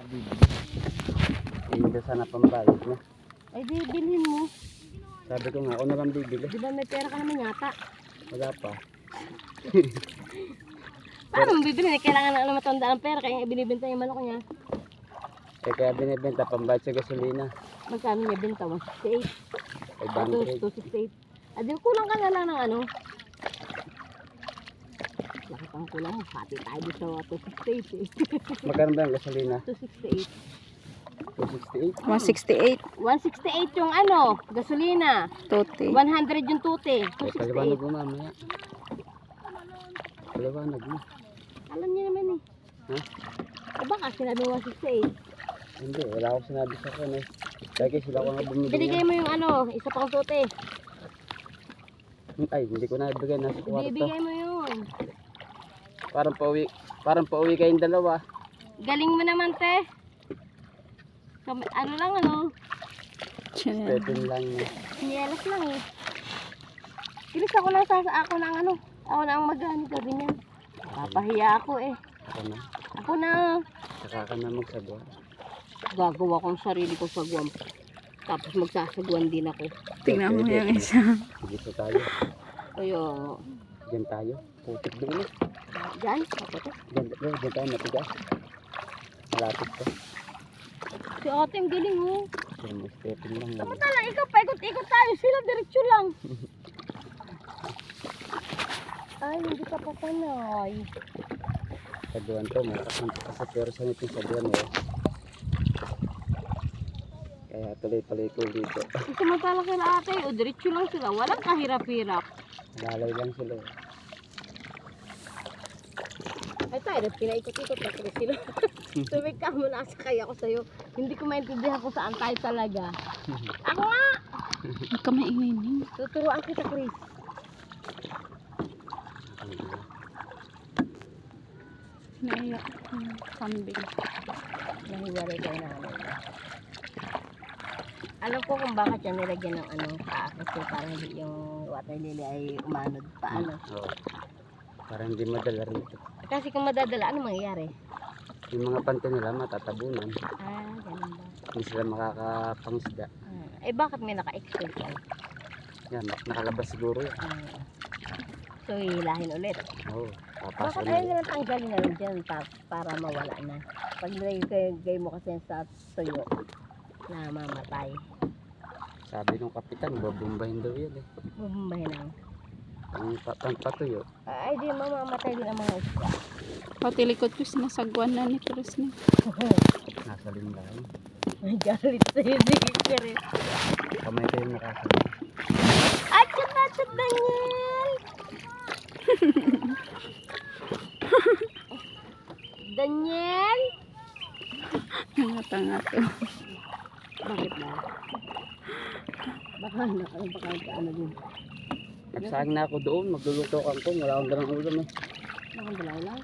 bibili. Hindi sana pambayad na. Ay di, bilhin mo. Sabi ko nga, ako na lang bibili. Di ba may pera ka naman yata? Wala pa. Paano mo bibili? Kailangan na matanda ng pera kaya binibenta yung manok niya. Eh kaya binibenta pambayad sa gasolina. Magkano niya binta? 168. 500. 268. Adi, kulang ka na lang ng ano. Bakit ang kulang mo? Hati tayo dito sa 268 eh. Magkano ba ang gasolina? 268. 268? 168. 168 yung ano, gasolina. Tote. 100 yung tute. Eh paliwanag 268. mo mamaya. Paliwanag mo. Alam niyo naman eh. Ha? O baka sinabi 168. Hindi, wala akong sinabi sa kanya. Lagi sila ko nga bumili Binigay niya. mo yung ano, isa pang tute. Ay, hindi ko na ibigay. Nasa kwarto. Bibigay mo yun. Parang pauwi kayong dalawa. Galing mo naman te. Ano lang ano, Pwede lang niya. niyelas lang eh. Kilis ako lang sa ako na ang ano. Ako na ang mag-ano gabi niyan. Papahiya ako eh. Ako na. Ako na. Saka ka na magsagawa. Gagawa kong sarili ko sagwan. Tapos magsasagwan din ako. Tingnan mo yung isa. Dito tayo. Kaya, Diyan tayo. Putik doon eh. dyan, ako to. Diyan tayo matigas. Malapit ka. Si ate ang galing oh. Diyan mo stepping lang. Kamusta lang, ikaw paikot-ikot tayo. Sila diretsyo lang. Ay, hindi ka pa panay. Sabuan to. Malakas ng pasapero sa nitin sabuan eh. Kaya tuloy-tuloy ko dito. Samantala kila ate, o diretsyo lang sila. Walang kahirap-hirap. Lalay lang sila eh. Ay tayo, pinaikot-ikot na sila. Tumig ka muna sa kaya ko sa'yo. Hindi ko maintindihan kung saan tayo talaga. Ako nga! Huwag ka maingay niyo. Tuturuan kita, Chris. Naiyak yung kambing. Nahiwalay kayo na ano. Alam ko kung bakit yan nilagyan ng ano, paa. Kasi parang hindi yung water lily ay umanod pa ano. Oo. Para hindi madala rito. Kasi kung madadala, ano mangyayari? Yung mga panty nila matatabunan. Ah, ganun ba? Hindi sila makakapangisda. Eh bakit may naka-express yan? Yan, nakalabas siguro yan. So hilahin ulit. Oo. Bakit Papasok ayaw na. nila tanggalin na rin dyan para mawala na? Pag nilagay mo kasi sa tuyo, na mamatay. Sabi nung kapitan, babumbahin daw yan eh. Bumbahin lang. Ang patuyo. Ay di mamamatay din ang mga isda. Pati likod ko sinasagwan na ni Chris ni. Nasa limbahin. Ay galit sa'yo si Chris. Kamay kayo nakasabi. Achot Daniel! Daniel! Tanga to. Bakit ba? Baka ano din. Nagsahing na ako doon, magluluto kang ko, wala akong dalang ulam eh. Nakandalaw lang.